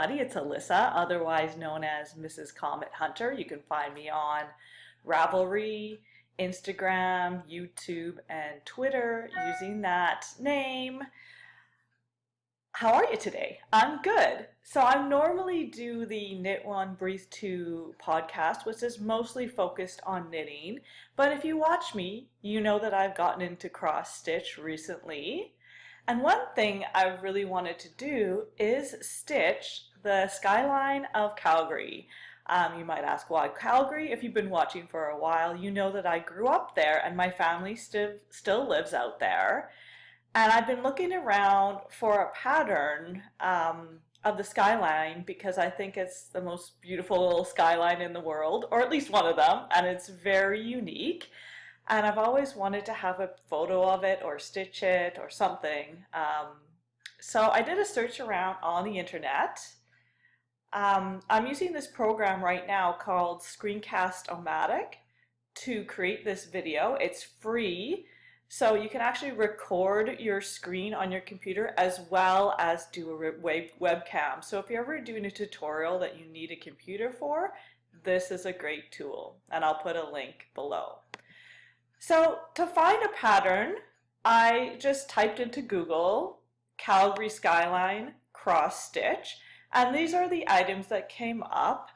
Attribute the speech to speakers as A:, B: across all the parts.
A: everybody. It's Alyssa, otherwise known as Mrs. Comet Hunter. You can find me on Ravelry, Instagram, YouTube, and Twitter using that name. How are you today? I'm good. So I normally do the Knit One, Breathe Two podcast, which is mostly focused on knitting. But if you watch me, you know that I've gotten into cross stitch recently. And one thing I really wanted to do is stitch the skyline of Calgary. You might ask, why Calgary? If you've been watching for a while, you know that I grew up there and my family still lives out there. And I've been looking around for a pattern of the skyline because I think it's the most beautiful skyline in the world, or at least one of them, and it's very unique. And I've always wanted to have a photo of it or stitch it or something. So I did a search around on the internet. I'm using this program right now called Screencast-O-Matic to create this video. It's free, so you can actually record your screen on your computer as well as do a webcam. So if you're ever doing a tutorial that you need a computer for, this is a great tool, and I'll put a link below. So to find a pattern, I just typed into Google Calgary skyline cross stitch, and these are the items that came up.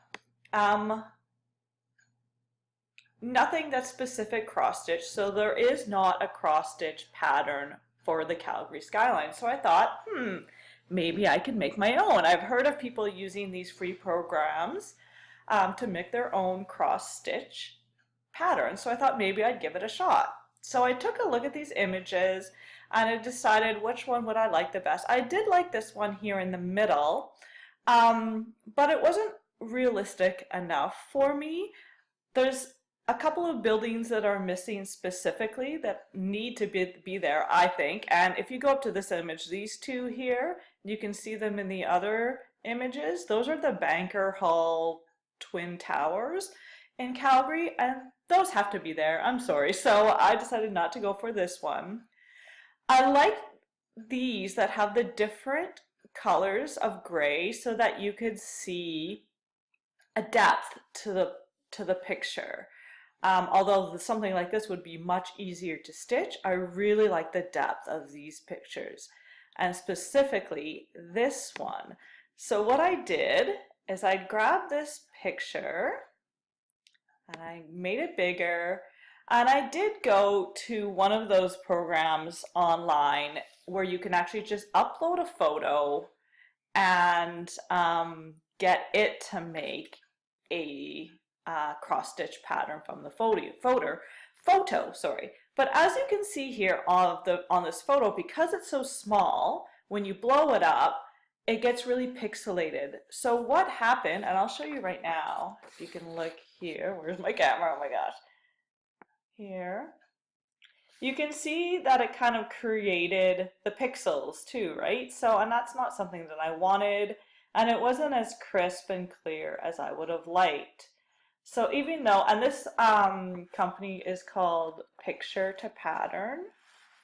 A: Nothing that's specific cross stitch, so there is not a cross stitch pattern for the Calgary skyline. So I thought, maybe I could make my own. I've heard of people using these free programs to make their own cross stitch pattern, so I thought maybe I'd give it a shot. So I took a look at these images and I decided which one would I like the best. I did like this one here in the middle, but it wasn't realistic enough for me. There's a couple of buildings that are missing specifically that need to be there, I think. And if you go up to this image, these two here, you can see them in the other images. Those are the Banker Hall Twin Towers in Calgary, and those have to be there. I'm sorry. So I decided not to go for this one. I like these that have the different colors of gray so that you could see a depth to the picture. Although something like this would be much easier to stitch, I really like the depth of these pictures, and specifically this one. So what I did is I grabbed this picture and I made it bigger, and I did go to one of those programs online where you can actually just upload a photo and get it to make a cross stitch pattern from the photo. Sorry. But as you can see here on this photo, because it's so small, when you blow it up, it gets really pixelated. So what happened, and I'll show you right now, if you can look here, where's my camera? Oh my gosh. Here. You can see that it kind of created the pixels too, right? So, and that's not something that I wanted, and it wasn't as crisp and clear as I would have liked. So even though, and this company is called Picture to Pattern.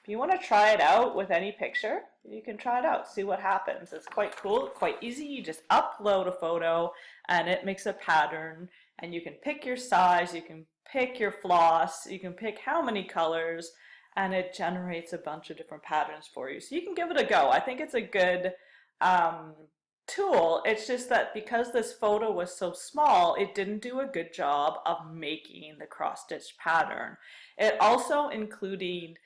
A: If you want to try it out with any picture, you can try it out, see what happens. It's quite cool, quite easy. You just upload a photo and it makes a pattern, and you can pick your size, you can pick your floss, you can pick how many colors, and it generates a bunch of different patterns for you. So you can give it a go. I think it's a good tool. It's just that because this photo was so small, it didn't do a good job of making the cross stitch pattern. It also included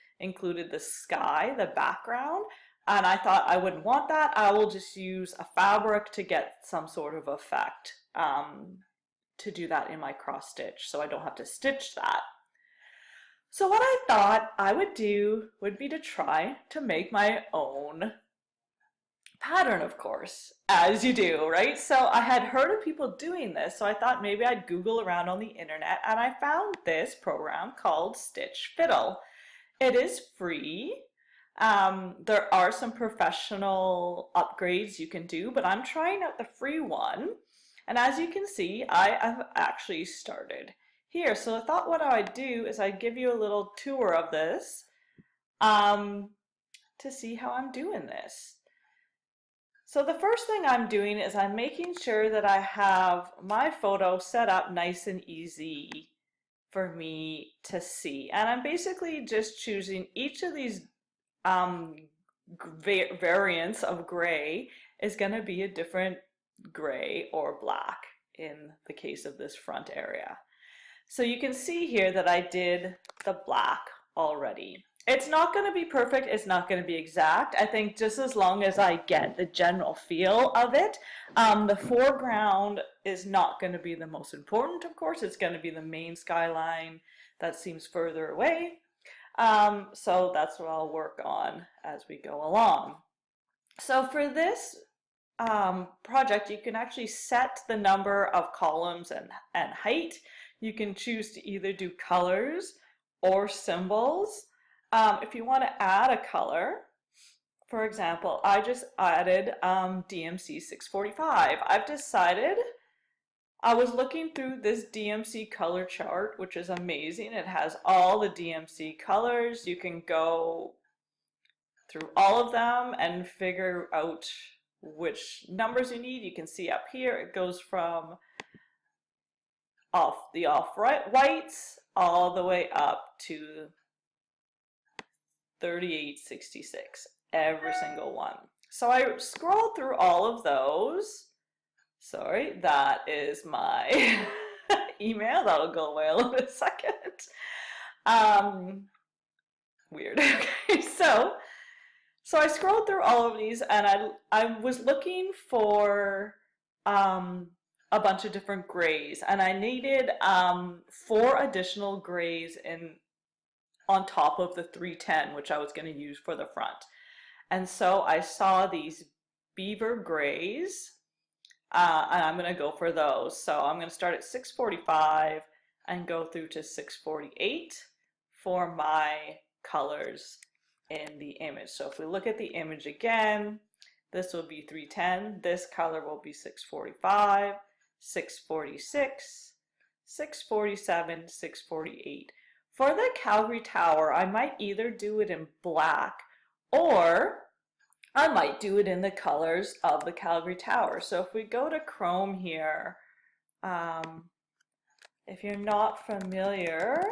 A: the sky, the background, and I thought I wouldn't want that. I will just use a fabric to get some sort of effect to do that in my cross stitch, so I don't have to stitch that. So what I thought I would do would be to try to make my own pattern, of course, as you do, right? So I had heard of people doing this, so I thought maybe I'd Google around on the internet, and I found this program called Stitch Fiddle. It is free. There are some professional upgrades you can do, but I'm trying out the free one. And as you can see, I have actually started here. So I thought what I'd do is I'd give you a little tour of this to see how I'm doing this. So the first thing I'm doing is I'm making sure that I have my photo set up nice and easy for me to see. And I'm basically just choosing each of these um, variants of gray is going to be a different gray or black in the case of this front area. So you can see here that I did the black already. It's not going to be perfect, it's not going to be exact. I think just as long as I get the general feel of it. The foreground is not going to be the most important, of course. It's going to be the main skyline that seems further away. So that's what I'll work on as we go along. So for this project, you can actually set the number of columns and height. You can choose to either do colors or symbols. If you want to add a color, for example, I just added DMC 645. I've decided, I was looking through this DMC color chart, which is amazing. It has all the DMC colors. You can go through all of them and figure out which numbers you need. You can see up here, it goes from the whites all the way up to 3866, every single one. So I scrolled through all of those. Sorry, that is my email. That'll go away in a second. Weird. Okay, so I scrolled through all of these and I was looking for a bunch of different grays, and I needed 4 additional grays on top of the 310, which I was going to use for the front. And so I saw these beaver grays, and I'm going to go for those. So I'm going to start at 645 and go through to 648 for my colors in the image. So if we look at the image again, this will be 310, this color will be 645, 646, 647, 648. For the Calgary Tower, I might either do it in black or I might do it in the colors of the Calgary Tower. So if we go to Chrome here, if you're not familiar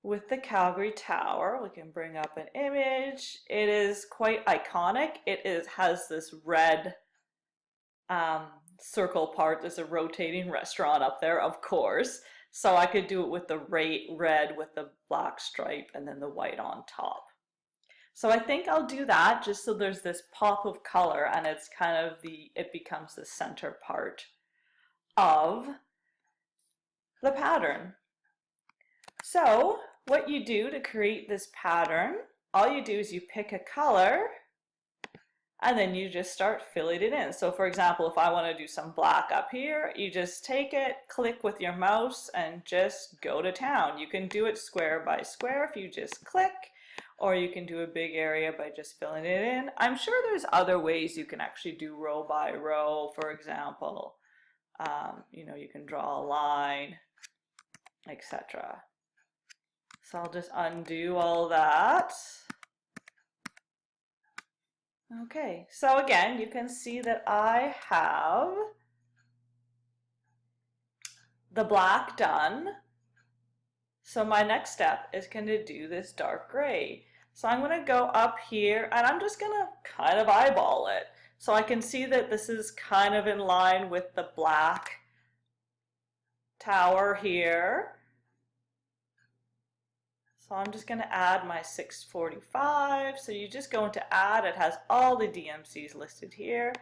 A: with the Calgary Tower, we can bring up an image. It is quite iconic. Has this red circle part. There's a rotating restaurant up there, of course. So I could do it with the red with the black stripe and then the white on top. So I think I'll do that just so there's this pop of color and it's kind of it becomes the center part of the pattern. So what you do to create this pattern, all you do is you pick a color and then you just start filling it in. So for example, if I want to do some black up here, you just take it, click with your mouse and just go to town. You can do it square by square if you just click, or you can do a big area by just filling it in. I'm sure there's other ways you can actually do row by row, for example. You know, you can draw a line, etc. So I'll just undo all that. Okay, so again, you can see that I have the black done. So my next step is going to do this dark gray. So I'm going to go up here and I'm just going to kind of eyeball it. So I can see that this is kind of in line with the black tower here. So I'm just going to add my 645. So you just go into add. It has all the DMCs listed here.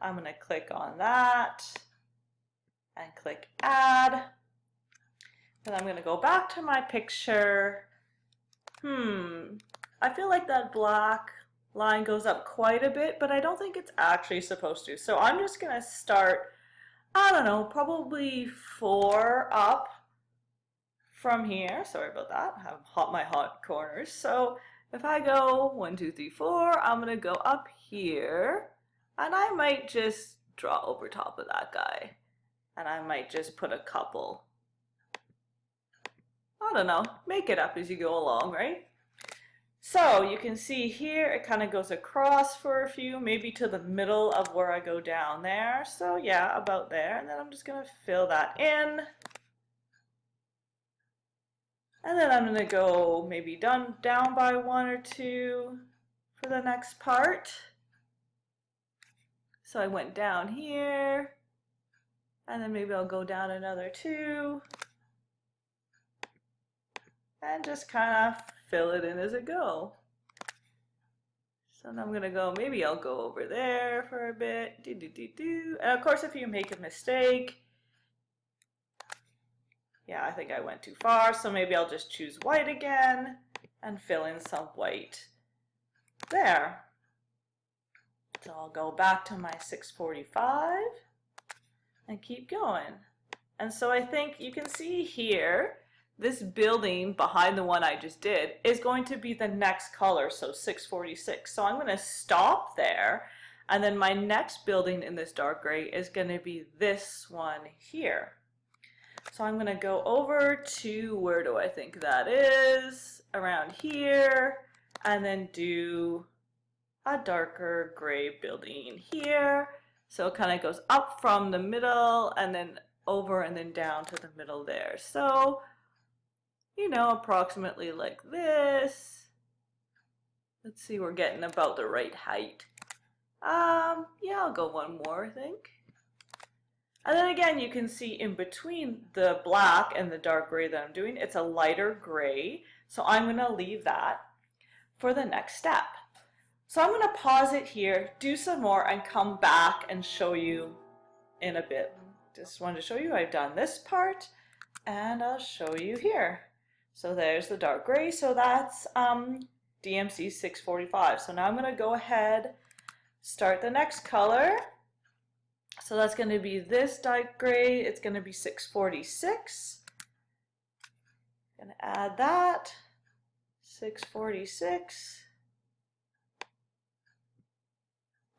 A: I'm going to click on that and click add. Then I'm going to go back to my picture. I feel like that black line goes up quite a bit, but I don't think it's actually supposed to. So I'm just going to start, I don't know, probably 4 up from here. Sorry about that. I have my hot corners. So if I go 1, 2, 3, 4, I'm going to go up here and I might just draw over top of that guy. And I might just put a couple. I don't know, make it up as you go along, right? So you can see here it kind of goes across for a few, maybe to the middle of where I go down there. So yeah, about there. And then I'm just going to fill that in. And then I'm going to go maybe down by 1 or 2 for the next part. So I went down here, and then maybe I'll go down another 2, and just kind of fill it in as I go. So now I'm going to go, maybe I'll go over there for a bit. And of course, if you make a mistake, yeah, I think I went too far, so maybe I'll just choose white again and fill in some white there. So I'll go back to my 645 and keep going. And so I think you can see here, this building behind the one I just did is going to be the next color, so 646. So I'm going to stop there, and then my next building in this dark gray is going to be this one here. So I'm going to go over to, where do I think that is? Around here, and then do a darker gray building here. So it kind of goes up from the middle and then over and then down to the middle there. So, you know, approximately like this. Let's see, we're getting about the right height. Yeah, I'll go one more, I think. And then again, you can see in between the black and the dark gray that I'm doing, it's a lighter gray. So I'm going to leave that for the next step. So I'm going to pause it here, do some more, and come back and show you in a bit. Just wanted to show you I've done this part, and I'll show you here. So there's the dark gray, so that's DMC 645. So now I'm going to go ahead, start the next color. So that's going to be this dark gray. It's going to be 646. Going to add that, 646.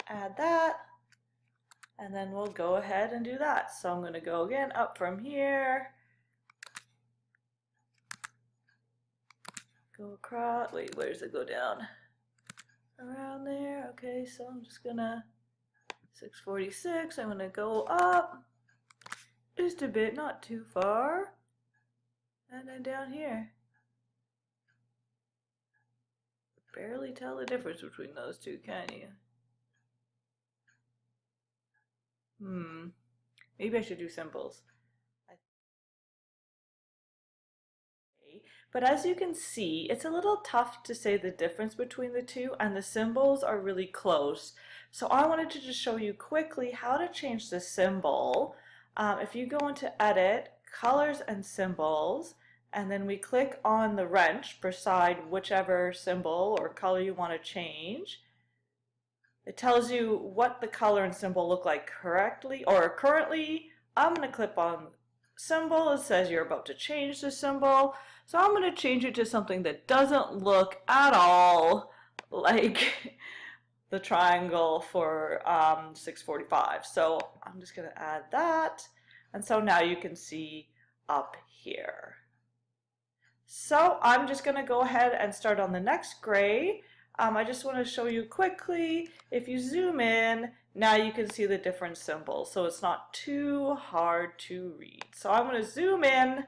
A: Add that, and then we'll go ahead and do that. So I'm going to go again up from here, go across, wait, where does it go down? Around there. Okay, so I'm just gonna 646, I'm gonna go up just a bit, not too far, and then down here. Barely tell the difference between those two, can you? Maybe I should do symbols. But as you can see, it's a little tough to say the difference between the two, and the symbols are really close. So I wanted to just show you quickly how to change the symbol. If you go into Edit, Colors and Symbols, and then we click on the wrench beside whichever symbol or color you want to change, it tells you what the color and symbol look like correctly or currently. I'm going to click on symbol. It says you're about to change the symbol. So I'm going to change it to something that doesn't look at all like the triangle for 645. So I'm just going to add that. And so now you can see up here. So I'm just going to go ahead and start on the next gray. I just want to show you quickly, if you zoom in, now you can see the different symbols, so it's not too hard to read. So I'm going to zoom in,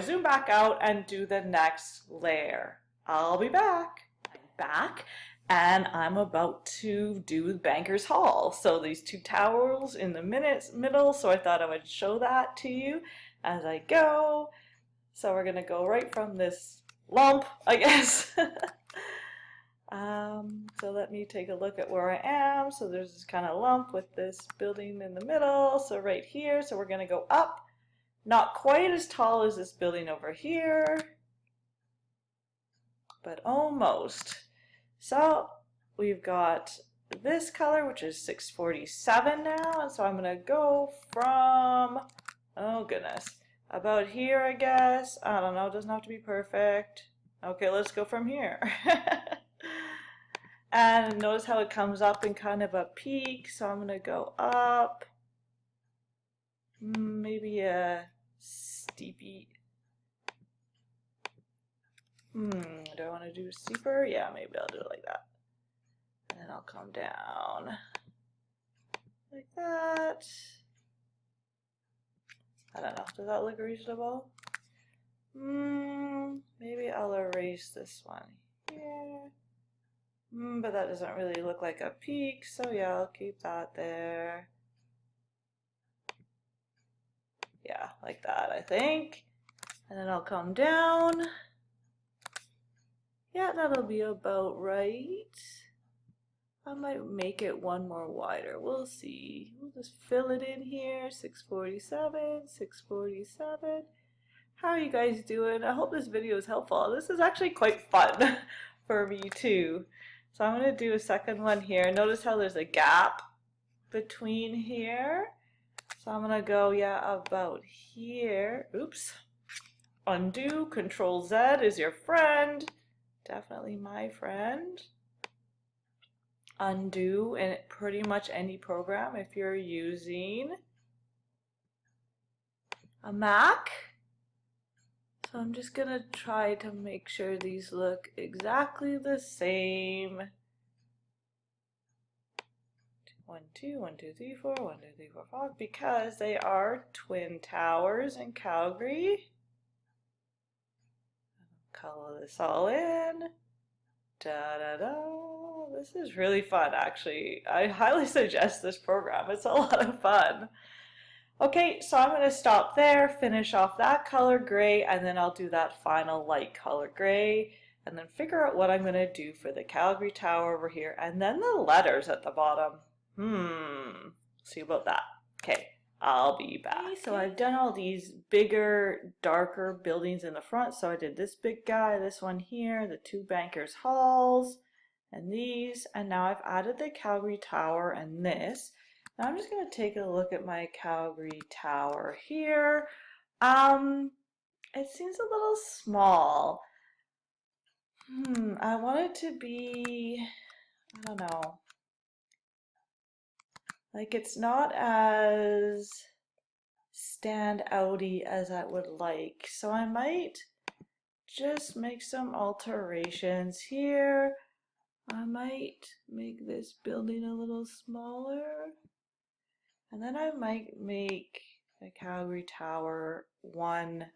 A: zoom back out and do the next layer. I'll be back. I'm back, and I'm about to do Banker's Hall. So these two towers in the middle, so I thought I would show that to you as I go. So we're going to go right from this lump, I guess. So let me take a look at where I am. So there's this kind of lump with this building in the middle. So right here, so we're going to go up, not quite as tall as this building over here, but almost. So we've got this color, which is 647 now. And so I'm going to go from, oh goodness, about here, I guess. I don't know, it doesn't have to be perfect. Okay, let's go from here. And notice how it comes up in kind of a peak, so I'm going to go up, maybe a steepy, do I want want to do steeper? Yeah, maybe I'll do it like that. And then I'll come down like that. I don't know, does that look reasonable? Maybe I'll erase this one here. But that doesn't really look like a peak, so yeah, I'll keep that there. Yeah, like that, I think. And then I'll come down. Yeah, that'll be about right. I might make it one more wider. We'll see. We'll just fill it in here. 647, 647. How are you guys doing? I hope this video is helpful. This is actually quite fun for me too. So I'm going to do a second one here. Notice how there's a gap between here. So I'm going to go, yeah, about here. Oops. Undo. Control Z is your friend. Definitely my friend. Undo in pretty much any program if you're using a Mac. So I'm just gonna try to make sure these look exactly the same. 1, 2, 1, 2, 3, 4, 1, 2, 3, 4, 5, because they are twin towers in Calgary. Color this all in. Da da da. This is really fun, actually. I highly suggest this program. It's a lot of fun. Okay, so I'm going to stop there, finish off that color gray, and then I'll do that final light color gray, and then figure out what I'm going to do for the Calgary Tower over here, and then the letters at the bottom. See about that. Okay, I'll be back. So I've done all these bigger, darker buildings in the front. So I did this big guy, this one here, the 2 bankers' halls, and these, and now I've added the Calgary Tower and this. Now I'm just going to take a look at my Calgary Tower here. It seems a little small. I want it to be, I don't know, like it's not as stand-outy as I would like. So I might just make some alterations here. I might make this building a little smaller. And then I might make the Calgary Tower one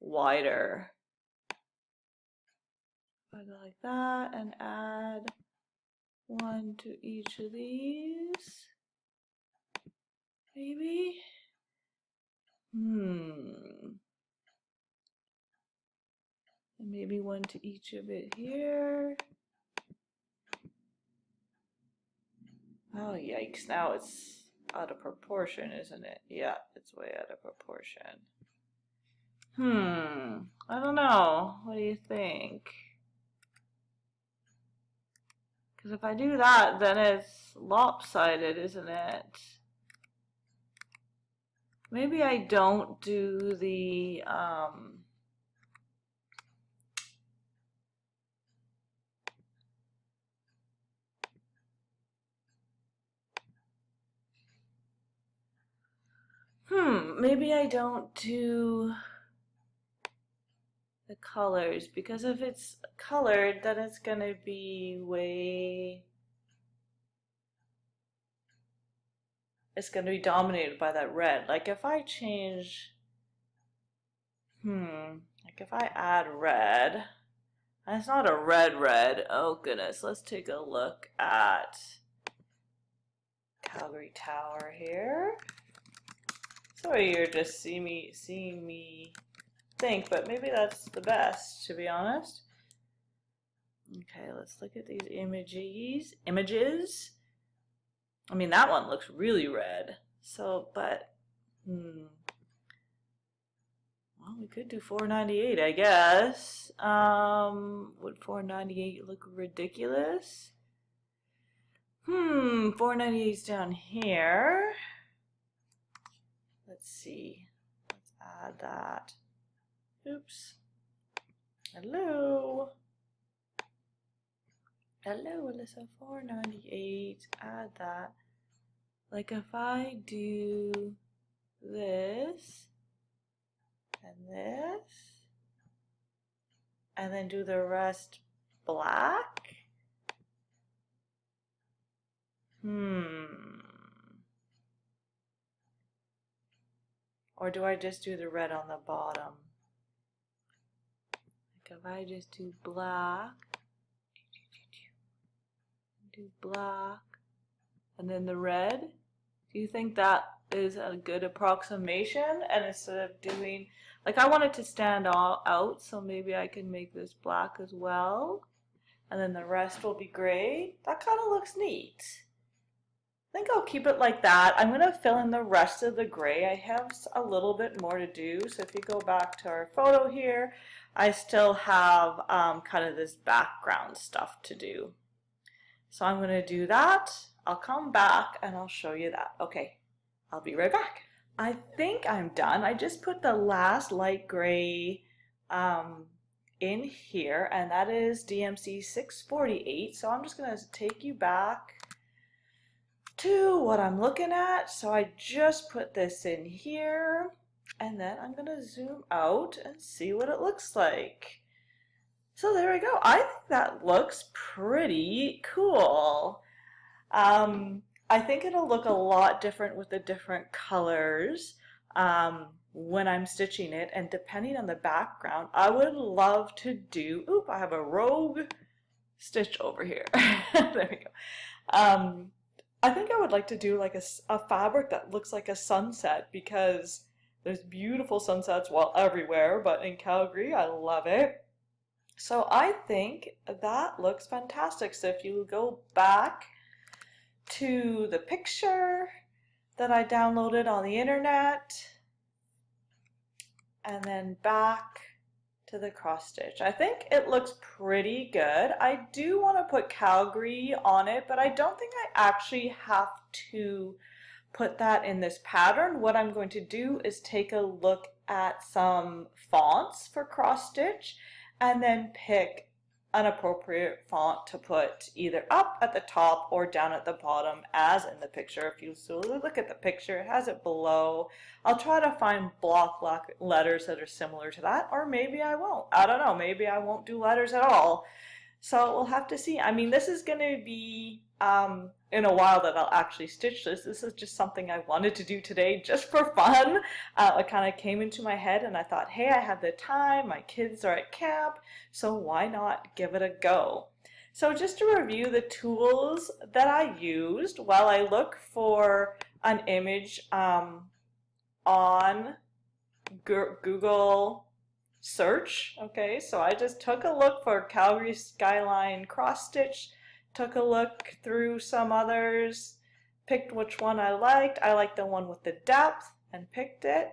A: wider. I go like that and add 1 to each of these. Maybe? And maybe 1 to each of it here. Oh, yikes. Now it's out of proportion, isn't it? Yeah, it's way out of proportion. I don't know. What do you think? Because if I do that, then it's lopsided, isn't it? Maybe I don't do the, maybe I don't do the colors, because if it's colored, then it's gonna be it's gonna be dominated by that red. Like if I change, like if I add red, and it's not a red, oh goodness, let's take a look at Calgary Tower here. Sorry, you're just seeing me think, but maybe that's the best, to be honest. Okay, let's look at these images. I mean, that one looks really red. So, but, well, we could do 498, I guess. Would 498 look ridiculous? 498's down here. Let's see. Let's add that. Oops. Hello. Hello, Alyssa. 498. Add that. Like if I do this and this and then do the rest black? Or do I just do the red on the bottom? Like if I just do black, and then the red, do you think that is a good approximation? And instead of doing, like I want it to stand all out, so maybe I can make this black as well. And then the rest will be gray. That kind of looks neat. I think I'll keep it like that. I'm going to fill in the rest of the gray. I have a little bit more to do. So if you go back to our photo here, I still have kind of this background stuff to do. So I'm going to do that. I'll come back and I'll show you that. Okay, I'll be right back. I think I'm done. I just put the last light gray in here, and that is DMC 648. So I'm just going to take you back to what I'm looking at. So I just put this in here, and then I'm going to zoom out and see what it looks like. So there we go. I think that looks pretty cool. I think it'll look a lot different with the different colors when I'm stitching it, and depending on the background, I would love to do, oop, I have a rogue stitch over here. There we go. I think I would like to do like a fabric that looks like a sunset, because there's beautiful sunsets, well, everywhere, but in Calgary, I love it. So I think that looks fantastic. So if you go back to the picture that I downloaded on the internet, and then back to the cross stitch, I think it looks pretty good. I do want to put Calgary on it, but I don't think I actually have to put that in this pattern. What I'm going to do is take a look at some fonts for cross stitch and then pick an appropriate font to put either up at the top or down at the bottom as in the picture. If you look at the picture, it has it below. I'll try to find block letters that are similar to that, or maybe I won't. I don't know, maybe I won't do letters at all. So we'll have to see. I mean, this is going to be in a while that I'll actually stitch this. This is just something I wanted to do today just for fun. It kind of came into my head and I thought, hey, I have the time, my kids are at camp, so why not give it a go? So just to review the tools that I used while I look for an image on Google search. Okay, so I just took a look for Calgary skyline cross stitch, took a look through some others, picked which one I liked. I liked the one with the depth and picked it.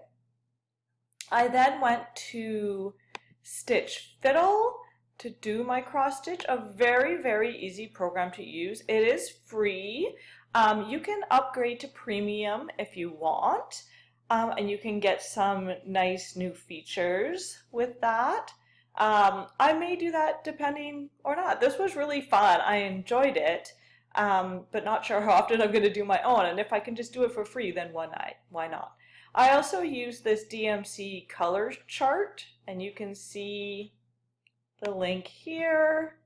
A: I then went to Stitch Fiddle to do my cross stitch, a very, very easy program to use. It is free. You can upgrade to premium if you want. And you can get some nice new features with that. I may do that depending or not. This was really fun. I enjoyed it, but not sure how often I'm going to do my own. And if I can just do it for free, then why not? I also use this DMC color chart, and you can see the link here.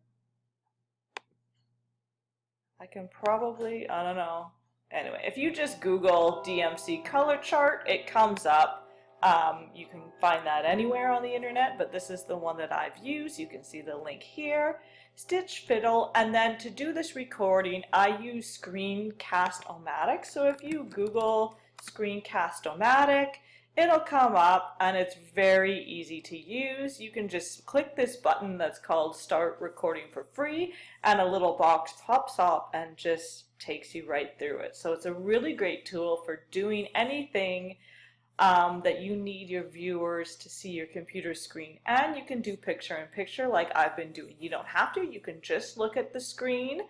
A: I can probably, I don't know. Anyway, if you just Google DMC color chart, it comes up. You can find that anywhere on the internet, but this is the one that I've used. You can see the link here. Stitch Fiddle, and then to do this recording, I use Screencast-O-Matic. So if you Google Screencast-O-Matic, it'll come up, and it's very easy to use. You can just click this button that's called Start Recording for Free, and a little box pops up and just takes you right through it. So it's a really great tool for doing anything that you need your viewers to see your computer screen. And you can do picture-in-picture like I've been doing. You don't have to. You can just look at the screen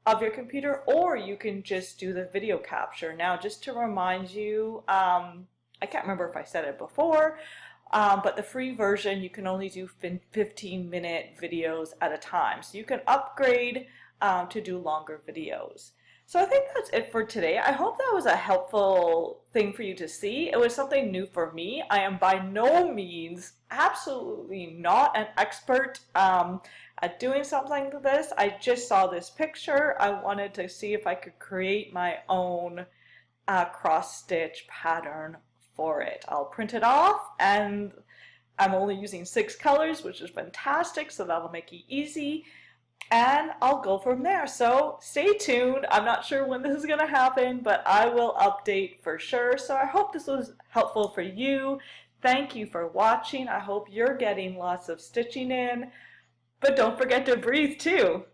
A: of your computer, or you can just do the video capture. Now, just to remind you, I can't remember if I said it before, but the free version, you can only do 15-minute videos at a time. So you can upgrade to do longer videos. So I think that's it for today. I hope that was a helpful thing for you to see. It was something new for me. I am by no means, absolutely not an expert at doing something like this. I just saw this picture. I wanted to see if I could create my own cross stitch pattern for it. I'll print it off, and I'm only using 6 colors, which is fantastic, so that'll make it easy. And I'll go from there. So stay tuned. I'm not sure when this is going to happen, but I will update for sure. So I hope this was helpful for you. Thank you for watching. I hope you're getting lots of stitching in. But don't forget to breathe too.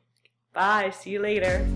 A: Bye. See you later.